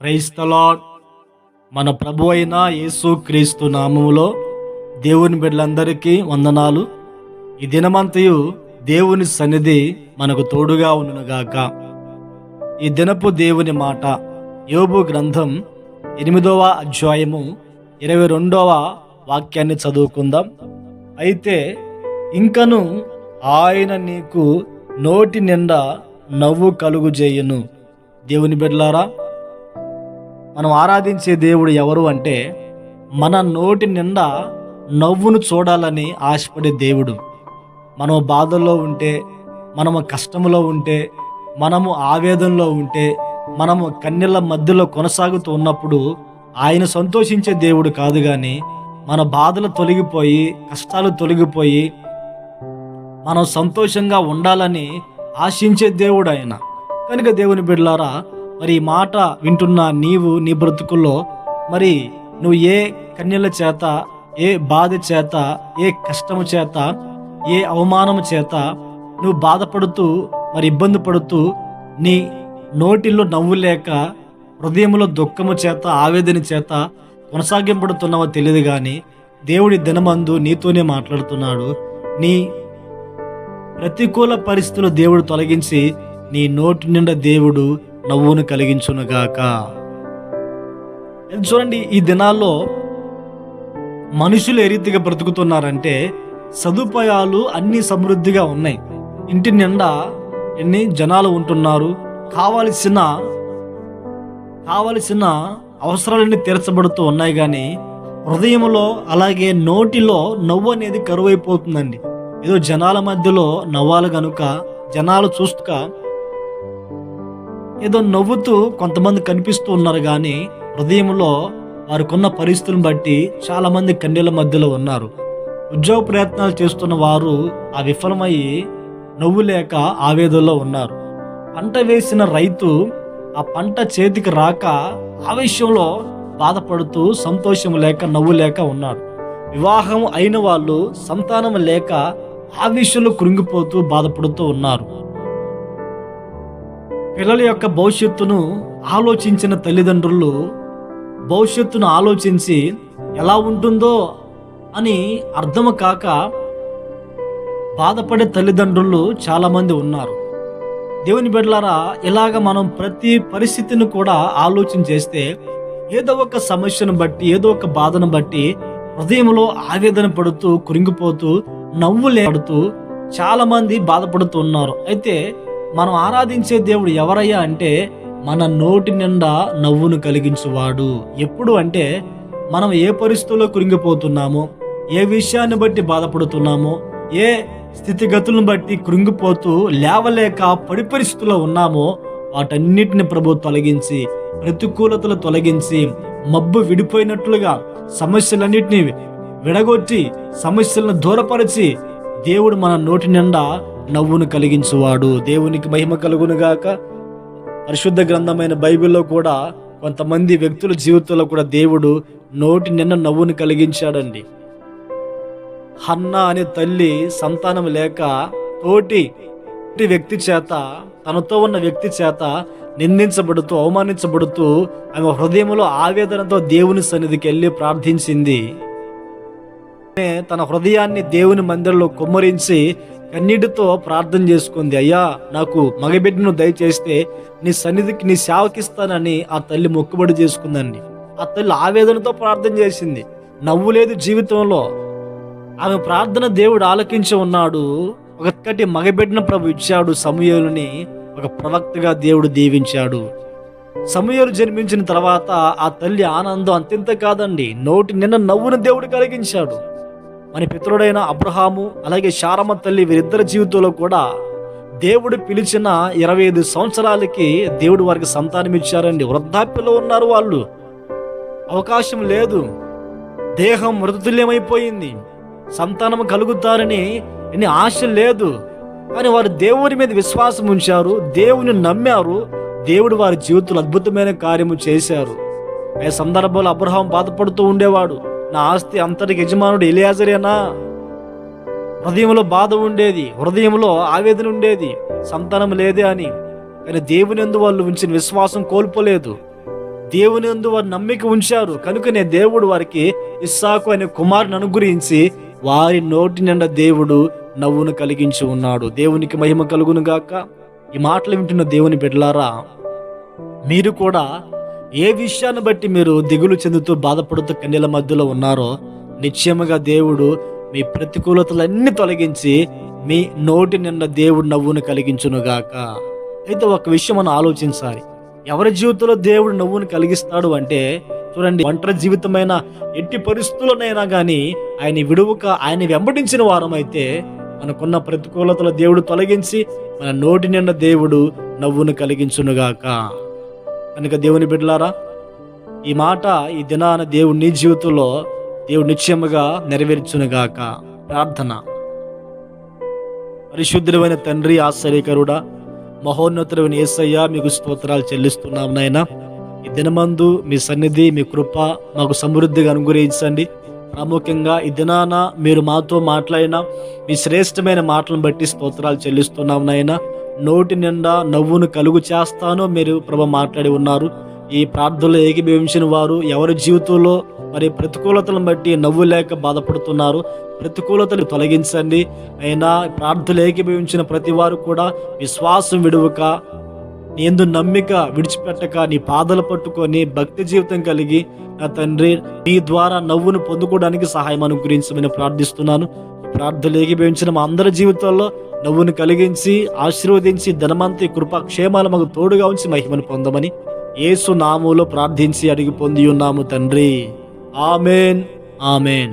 Praise the lord. మన ప్రభు అయిన యేసు క్రీస్తు నామములో దేవుని బిడ్డలందరికీ వందనాలు. ఈ దినమంతయు దేవుని సన్నిధి మనకు తోడుగా ఉండునుగాక. ఈ దినపు దేవుని మాట యోబు గ్రంథం 8వ అధ్యాయము 22వ వాక్యాన్ని చదువుకుందాం. అయితే ఇంకను ఆయన నీకు నోటి నిండా నవ్వు కలుగుజేయును. దేవుని బిడ్డలారా, మనం ఆరాధించే దేవుడు ఎవరు అంటే మన నోటి నిండా నవ్వును చూడాలని ఆశపడే దేవుడు. మనము బాధల్లో ఉంటే, మనము కష్టంలో ఉంటే, మనము ఆవేదనలో ఉంటే, మనము కన్నీళ్ళ మధ్యలో కొనసాగుతూ ఉన్నప్పుడు ఆయన సంతోషించే దేవుడు కాదు, కానీ మన బాధలు తొలగిపోయి, కష్టాలు తొలగిపోయి మనం సంతోషంగా ఉండాలని ఆశించే దేవుడు ఆయన. కనుక దేవుని బిడ్డలారా, మరి ఈ మాట వింటున్న నీవు నీ బ్రతుకుల్లో మరి నువ్వు ఏ కన్యల చేత, ఏ బాధ చేత, ఏ కష్టము చేత, ఏ అవమానము చేత నువ్వు బాధపడుతూ మరి ఇబ్బంది పడుతూ నీ నోటిలో నవ్వు లేక హృదయంలో దుఃఖము చేత, ఆవేదన చేత కొనసాగింపడుతున్నావో తెలియదు, కానీ దేవుడి దినమందు నీతోనే మాట్లాడుతున్నాడు. నీ ప్రతికూల పరిస్థితులు దేవుడు తొలగించి నీ నోటి నిండా దేవుడు నవ్వును కలిగించునుగాక. చూడండి, ఈ దినాల్లో మనుషులు ఏ రీతిగా బ్రతుకుతున్నారంటే సదుపాయాలు అన్ని సమృద్ధిగా ఉన్నాయి. ఇంటి నిండా ఎన్ని జనాలు ఉంటున్నారు, కావలసిన అవసరాలన్నీ తీర్చబడుతూ ఉన్నాయి, కానీ హృదయంలో అలాగే నోటిలో నవ్వు అనేది కరువైపోతుందండి. ఏదో జనాల మధ్యలో నవ్వాలి కనుక జనాలు చూస్తూ ఏదో నవ్వుతూ కొంతమంది కనిపిస్తూ ఉన్నారు, కానీ హృదయంలో వారికున్న పరిస్థితులను బట్టి చాలా మంది కన్నీళ్ళ మధ్యలో ఉన్నారు. ఉద్యోగ ప్రయత్నాలు చేస్తున్న వారు ఆ విఫలమయ్యి నవ్వు లేక ఆవేదనలో ఉన్నారు. పంట వేసిన రైతు ఆ పంట చేతికి రాక ఆవేశంలో బాధపడుతూ సంతోషం లేక నవ్వు లేక ఉన్నాడు. వివాహం అయిన వాళ్ళు సంతానం లేక ఆవేశంలో కృంగిపోతూ బాధపడుతూ ఉన్నారు. పిల్లల యొక్క భవిష్యత్తును ఆలోచించిన తల్లిదండ్రులు భవిష్యత్తును ఆలోచించి ఎలా ఉంటుందో అని అర్థం కాక బాధపడే తల్లిదండ్రులు చాలామంది ఉన్నారు. దేవుని బిడ్డలారా, ఇలాగ మనం ప్రతి పరిస్థితిని కూడా ఆలోచన చేస్తే ఏదో ఒక సమస్యను బట్టి, ఏదో ఒక బాధను బట్టి హృదయంలో ఆవేదన పడుతూ కృంగిపోతూ నవ్వు లేడుతూ చాలా మంది బాధపడుతూ ఉన్నారు. అయితే మనం ఆరాధించే దేవుడు ఎవరయ్యా అంటే మన నోటి నిండా నవ్వును కలిగించువాడు. ఎప్పుడు అంటే మనం ఏ పరిస్థితుల్లో కృంగిపోతున్నామో, ఏ విషయాన్ని బట్టి బాధపడుతున్నామో, ఏ స్థితిగతులను బట్టి కృంగిపోతూ లేవలేక పడి పరిస్థితుల్లో ఉన్నామో వాటన్నిటిని ప్రభు తొలగించి, ప్రతికూలతలు తొలగించి, మబ్బు విడిపోయినట్లుగా సమస్యలన్నిటినీ విడగొట్టి సమస్యలను దూరపరిచి దేవుడు మన నోటి నిండా నవ్వును కలిగించువాడు. దేవునికి మహిమ కలుగునుగాక. పరిశుద్ధ గ్రంథమైన బైబిల్లో కూడా కొంతమంది వ్యక్తుల జీవితంలో కూడా దేవుడు నోటి నిండా నవ్వును కలిగించాడండి. హన్నా అనే తల్లి సంతానం లేక తోటి వ్యక్తి చేత, తనతో ఉన్న వ్యక్తి చేత నిందించబడుతూ అవమానించబడుతూ ఆమె హృదయంలో ఆవేదనతో దేవుని సన్నిధికి వెళ్ళి ప్రార్థించింది. తన హృదయాన్ని దేవుని మందిరంలో కుమ్మరించి కన్నీటితో ప్రార్థన చేసుకుంది. అయ్యా, నాకు మగబిడ్డను దయచేస్తే నీ సన్నిధికి, నీ సేవకిస్తానని ఆ తల్లి మొక్కుబడి చేసుకుందండి. ఆ తల్లి ఆవేదనతో ప్రార్థన చేసింది. నవ్వు లేదు జీవితంలో. ఆమె ప్రార్థన దేవుడు ఆలకించి ఉన్నాడు. ఒకటి మగబిడ్డను ప్రభు ఇచ్చాడు. సమూయేలుని ఒక ప్రవక్తగా దేవుడు దీవించాడు. సమూయేలు జన్మించిన తర్వాత ఆ తల్లి ఆనందం అంతింత కాదండి. నోటి నిన్న నవ్వును దేవుడు కలిగించాడు. మన పితరుడైన అబ్రహాము అలాగే శారమ్మ తల్లి వీరిద్దరి జీవితంలో కూడా దేవుడు పిలిచిన 25 సంవత్సరాలకి దేవుడు వారికి సంతానం ఇచ్చారండి. వృద్ధాప్యలో ఉన్నారు వాళ్ళు. అవకాశం లేదు. దేహం మృతతుల్యమైపోయింది. సంతానం కలుగుతారని ఎన్ని ఆశ లేదు, కానీ వారు దేవుని మీద విశ్వాసం ఉంచారు, దేవుని నమ్మారు. దేవుడు వారి జీవితంలో అద్భుతమైన కార్యము చేశారు. ఆ సందర్భంలో అబ్రహాం బాధపడుతూ ఉండేవాడు. నా ఆస్తి అంతటికి యజమానుడు ఎలియాజరేనా? హృదయంలో బాధ ఉండేది, హృదయంలో ఆవేదన ఉండేది, సంతానం లేదే అని. కానీ దేవుని యందు వాళ్ళు ఉంచిన విశ్వాసం కోల్పోలేదు. దేవుని యందు వారు నమ్మిక ఉంచారు. కనుకనే దేవుడు వారికి ఇస్సాకు అనే కుమారుని అనుగ్రహించి వారి నోటి నిండా దేవుడు నవ్వును కలిగించి ఉన్నాడు. దేవునికి మహిమ కలుగును గాక. ఈ మాటలు వింటున్న దేవుని బిడ్డలారా, మీరు కూడా ఏ విషయాన్ని బట్టి మీరు దిగులు చెందుతూ బాధపడుతూ కన్నీల మధ్యలో ఉన్నారో నిశ్చయముగా దేవుడు మీ ప్రతికూలతలన్నీ తొలగించి మీ నోటి నిండా దేవుడు నవ్వును కలిగించునుగాక. అయితే ఒక విషయం మనం ఆలోచించాలి. ఎవరి జీవితంలో దేవుడు నవ్వును కలిగిస్తాడు అంటే, చూడండి, ఒంటరి జీవితమైన ఎట్టి పరిస్థితుల్లోనైనా కానీ ఆయన విడువక ఆయన వెంబడించిన వారమైతే మనకున్న ప్రతికూలతలు దేవుడు తొలగించి మన నోటి నిండా దేవుడు నవ్వును కలిగించునుగాక. కనుక దేవుని బిడ్డలారా, ఈ మాట ఈ దినాన దేవుడు నీ జీవితంలో దేవుడు నిశ్చయముగా నెరవేర్చునుగాక. ప్రార్థన. పరిశుద్ధుడైన తండ్రి, ఆశ్చర్యకరుడా, మహోన్నతుడైన యేసయ్య, మీకు స్తోత్రాలు చెల్లిస్తున్నాం నాయనా. ఈ దినమందు మీ సన్నిధి, మీ కృప మాకు సమృద్ధిగా అనుగ్రహించండి. ప్రాముఖ్యంగా ఈ దినాన మీరు మాతో మాట్లాడిన మీ శ్రేష్టమైన మాటలను బట్టి స్తోత్రాలు చెల్లిస్తున్నాం నాయనా. నోటి నిండా నవ్వును కలుగు చేస్తాను మీరు ప్రభు మాట్లాడి ఉన్నారు. ఈ ప్రార్థనలో ఏకీభవించిన వారు ఎవరి జీవితంలో మరి ప్రతికూలతలను బట్టి నవ్వు లేక బాధపడుతున్నారు, ప్రతికూలతలు తొలగించండి. అయినా ప్రార్థనలు ఏకీభవించిన ప్రతి వారు కూడా విశ్వాసం విడువక, నీ యందు నమ్మిక విడిచిపెట్టక, నీ పాదాలు పట్టుకొని భక్తి జీవితం కలిగి నా తండ్రి నీ ద్వారా నవ్వును పొందుకోవడానికి సహాయం అనుగ్రహించమని ప్రార్థిస్తున్నాను. ప్రార్థనలు ఏకీభవించిన మా అందరి జీవితాల్లో నవ్వును కలిగించి ఆశీర్వదించి ధనమంతి కృపాక్షేమాలు మాకు తోడుగా ఉంచి మహిమను పొందమని యేసు నామములో ప్రార్థించి అడిగి పొంది ఉన్నాము తండ్రి. Amen, amen.